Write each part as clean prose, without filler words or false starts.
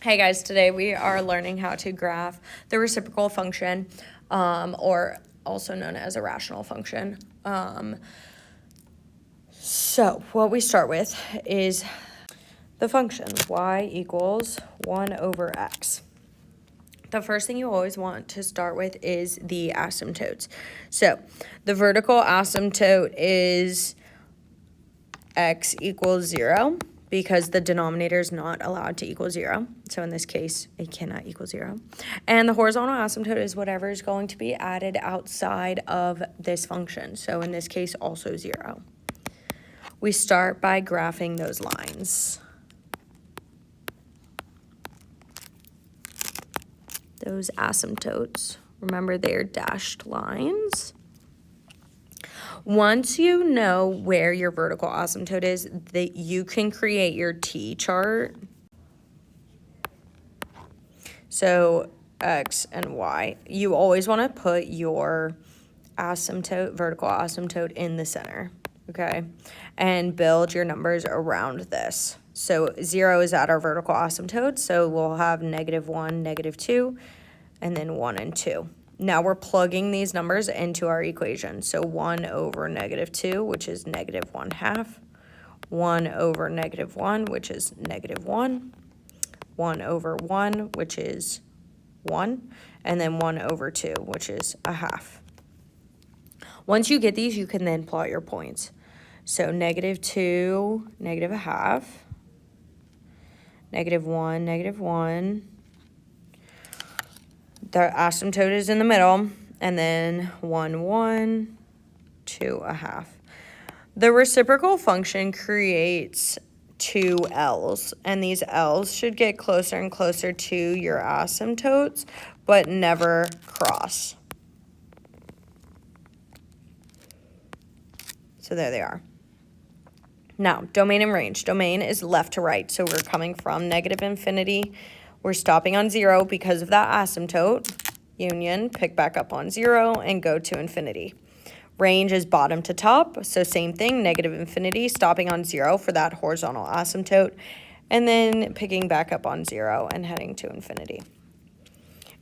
Hey guys, today we are learning how to graph the reciprocal function, or also known as a rational function. So what we start with is the function y equals 1 over x. The first thing you always want to start with is the asymptotes. So the vertical asymptote is x equals 0, because the denominator is not allowed to equal 0. So in this case, it cannot equal 0. And the horizontal asymptote is whatever is going to be added outside of this function. So in this case, also 0. We start by graphing those lines. Those asymptotes, remember they're dashed lines. Once you know where your vertical asymptote is, that you can create your t-chart. So x and y, you always want to put your asymptote, vertical asymptote, in the center, okay? And build your numbers around this. So 0 is at our vertical asymptote, so we'll have -1, -2, and then 1 and 2. Now we're plugging these numbers into our equation. So 1 over -2, which is -1/2. 1 over -1, which is -1. 1 over 1, which is 1. And then 1 over 2, which is 1/2. Once you get these, you can then plot your points. So -2, -1/2. -1, -1. The asymptote is in the middle, and then 1, 1, 2, 1/2. The reciprocal function creates two L's, and these L's should get closer and closer to your asymptotes, but never cross. So there they are. Now, domain and range. Domain is left to right, so we're coming from -infinity. We're stopping on 0 because of that asymptote. Union, pick back up on 0 and go to infinity. Range is bottom to top, so same thing, -infinity, stopping on 0 for that horizontal asymptote, and then picking back up on 0 and heading to infinity.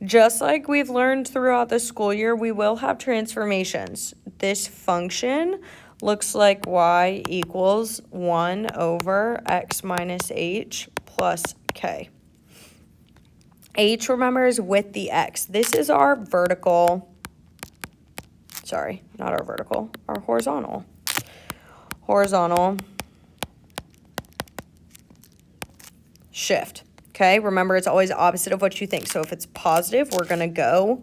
Just like we've learned throughout the school year, we will have transformations. This function looks like y equals 1 over x minus h plus k. H, remember, is with the x. This is our vertical, sorry, not our vertical, our horizontal. Horizontal shift, okay? Remember, it's always opposite of what you think. So if it's positive, we're going to go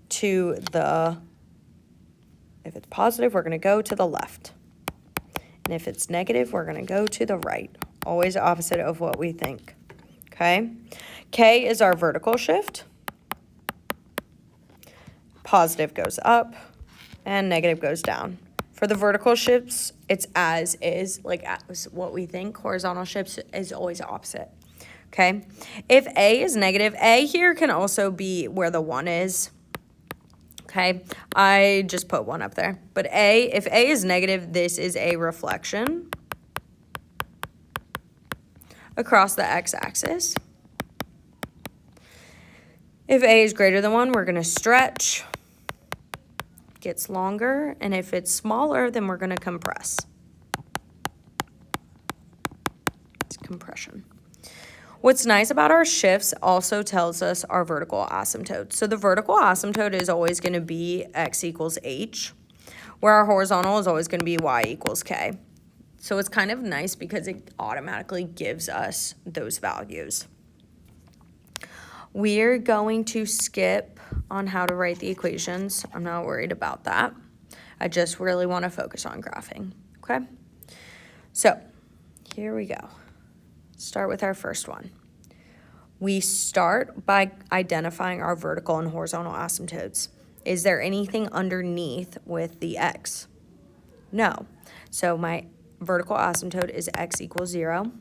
to the, if it's positive, we're going to go to the left. And if it's negative, we're going to go to the right. Always opposite of what we think. Okay, K is our vertical shift. Positive goes up and negative goes down. For the vertical shifts, it's as is, like as what we think. Horizontal shifts is always opposite. Okay, if A is negative, A here can also be where the 1 is. Okay, I just put 1 up there. But A, if A is negative, this is a reflection across the x-axis. If A is greater than 1, we're going to stretch, gets longer, and if it's smaller, then we're going to compress. It's compression. What's nice about our shifts also tells us our vertical asymptote. So the vertical asymptote is always going to be x equals h, where our horizontal is always going to be y equals k. So it's kind of nice because it automatically gives us those values. We're going to skip on how to write the equations. I'm not worried about that. I just really want to focus on graphing, okay? So here we go. Start with our first one. We start by identifying our vertical and horizontal asymptotes. Is there anything underneath with the x? No. So my vertical asymptote is x equals 0.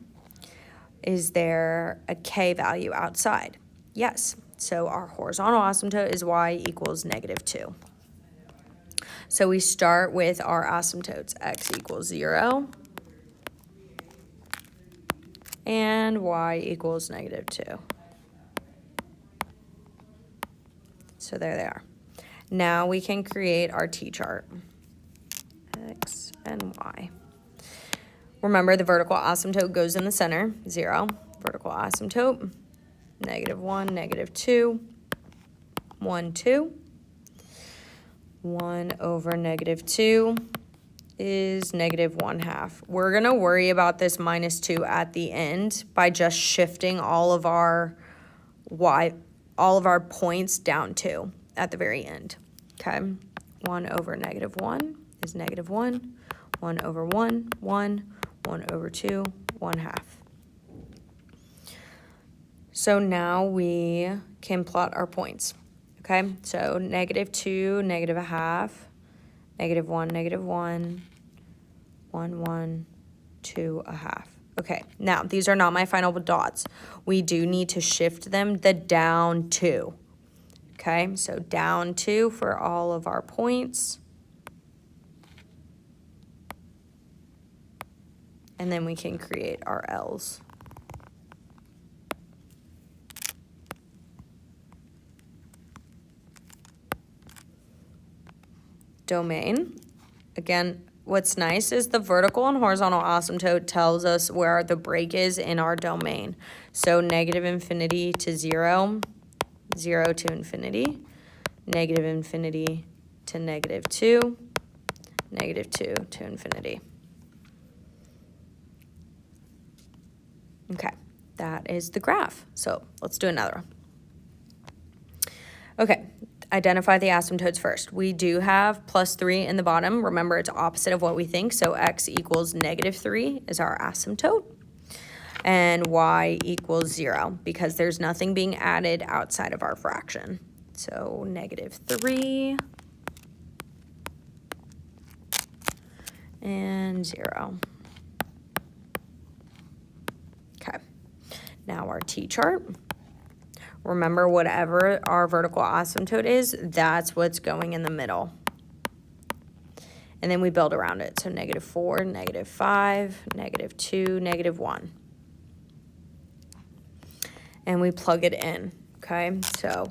Is there a k value outside? Yes. So our horizontal asymptote is y equals -2. So we start with our asymptotes. X equals 0. and y equals -2. So there they are. Now we can create our t-chart, x and y. Remember, the vertical asymptote goes in the center, 0. Vertical asymptote, -1, -2, 1, 2. 1 over -2 is -1/2. We're going to worry about this -2 at the end by just shifting all of our points down 2 at the very end. Okay, 1 over -1 is -1. 1 over 1, 1. 1 over 2, 1/2. So now we can plot our points. Okay, so -2, -1/2, -1, -1, 1, 1, 2/2. Okay, now these are not my final dots. We do need to shift them the down 2. Okay, so down 2 for all of our points. And then we can create our L's. Domain. Again, what's nice is the vertical and horizontal asymptote tells us where the break is in our domain. So -infinity to 0, 0 to infinity, -infinity to -2, -2 to infinity. Okay, that is the graph. So let's do another one. Okay, identify the asymptotes first. We do have +3 in the bottom. Remember, it's opposite of what we think. So x equals -3 is our asymptote. And y equals 0 because there's nothing being added outside of our fraction. So -3 and 0. Okay, now our t-chart. Remember, whatever our vertical asymptote is, that's what's going in the middle. And then we build around it. So -4, -5, -2, -1. And we plug it in, okay? So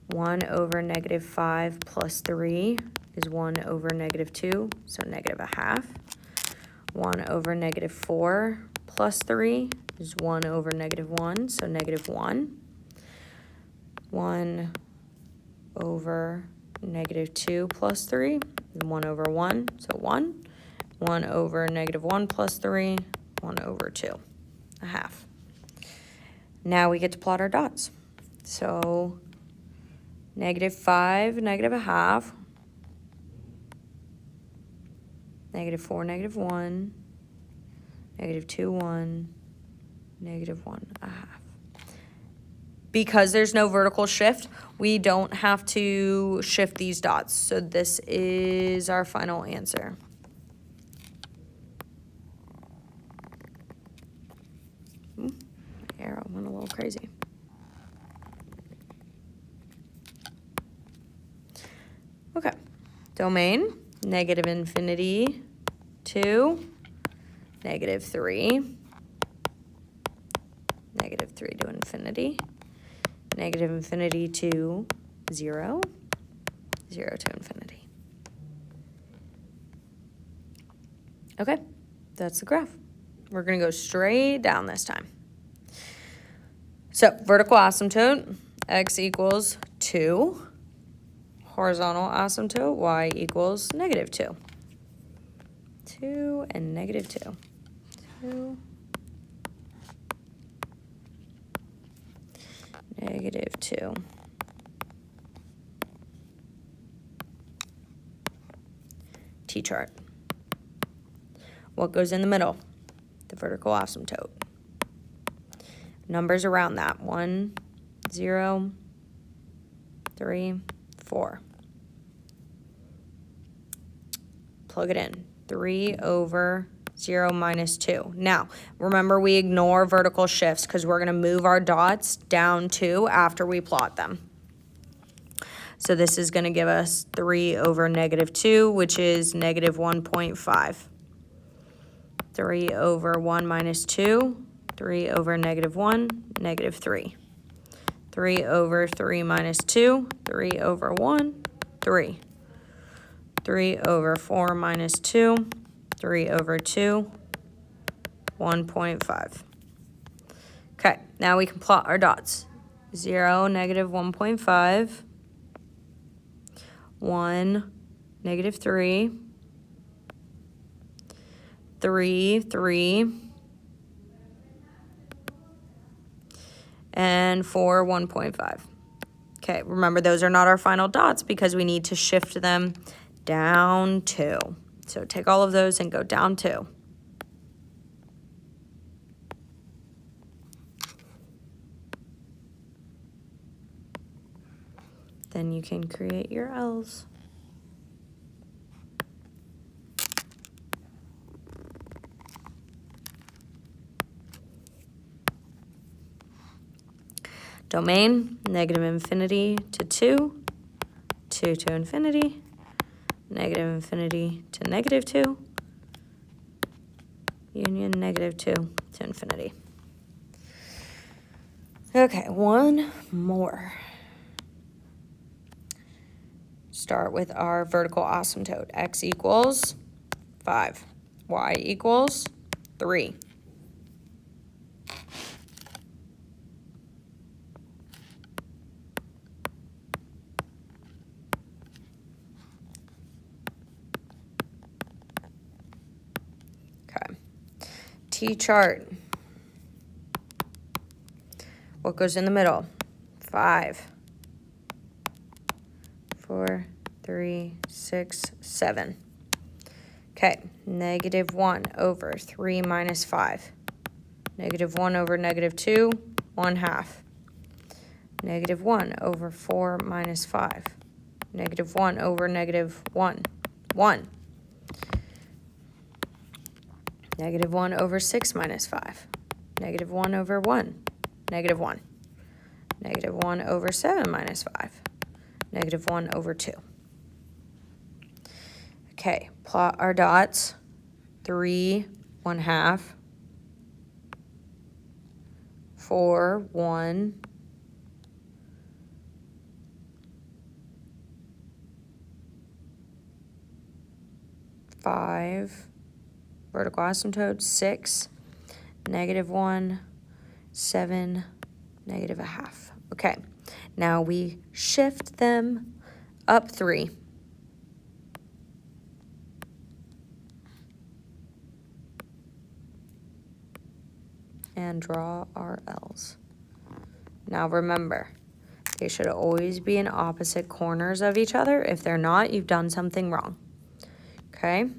1 over -5 plus 3 is 1 over -2, so -1/2. 1 over -4 plus 3 is 1 over -1, so -1. 1 over -2 plus 3 is 1 over 1, so 1. 1 over -1 plus 3, 1 over 2/2. Now we get to plot our dots. So -5, -1/2, -4, -1, -2, 1, -1/2. Because there's no vertical shift, we don't have to shift these dots. So this is our final answer. My arrow went a little crazy. Okay, domain, -infinity to -3, -3 to infinity, -infinity to 0, 0 to infinity. Okay, that's the graph. We're going to go straight down this time. So vertical asymptote, x equals 2. Horizontal asymptote, y equals -2. 2 and -2. 2. -2. T-chart. What goes in the middle? The vertical asymptote. Numbers around that. 1, 0, 3, 4. Plug it in. 3 over 0 minus 2. Now, remember, we ignore vertical shifts because we're going to move our dots down 2 after we plot them. So this is going to give us 3 over -2, which is -1.5. 3 over 1 minus 2 3 over -1, -3. 3 over 3 minus 2, 3 over 1, 3. 3 over 4 minus 2, 3 over 2, 1.5. Okay, now we can plot our dots. 0, -1.5, 1, -3, 3, 3, and 4, 1.5. Okay, remember those are not our final dots because we need to shift them down 2. So take all of those and go down 2. Then you can create your L's. Domain, -infinity to 2, 2 to infinity, -infinity to -2, union -2 to infinity. Okay, one more. Start with our vertical asymptote. X equals 5, y equals 3. T-chart. What goes in the middle? 5, 4, 3, 6, 7. Okay, -1 over 3 minus 5. -1 over -2, 1/2. -1 over 4 minus 5. -1 over -1, 1. -1 over 6 minus 5. -1 over 1, -1. -1 over 7 minus 5. -1 over 2. Okay, plot our dots. 3, 1/2. 4, 1. 5. Vertical asymptote, 6, -1, 7, -1/2. Okay, now we shift them up 3. And draw our L's. Now remember, they should always be in opposite corners of each other. If they're not, you've done something wrong. Okay?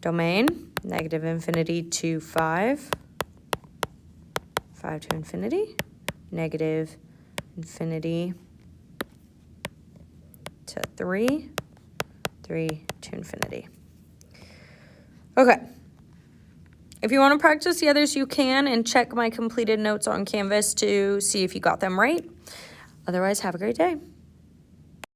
Domain, -infinity to 5, 5 to infinity, -infinity to 3, 3 to infinity. Okay. If you want to practice the others, you can, and check my completed notes on Canvas to see if you got them right. Otherwise, have a great day.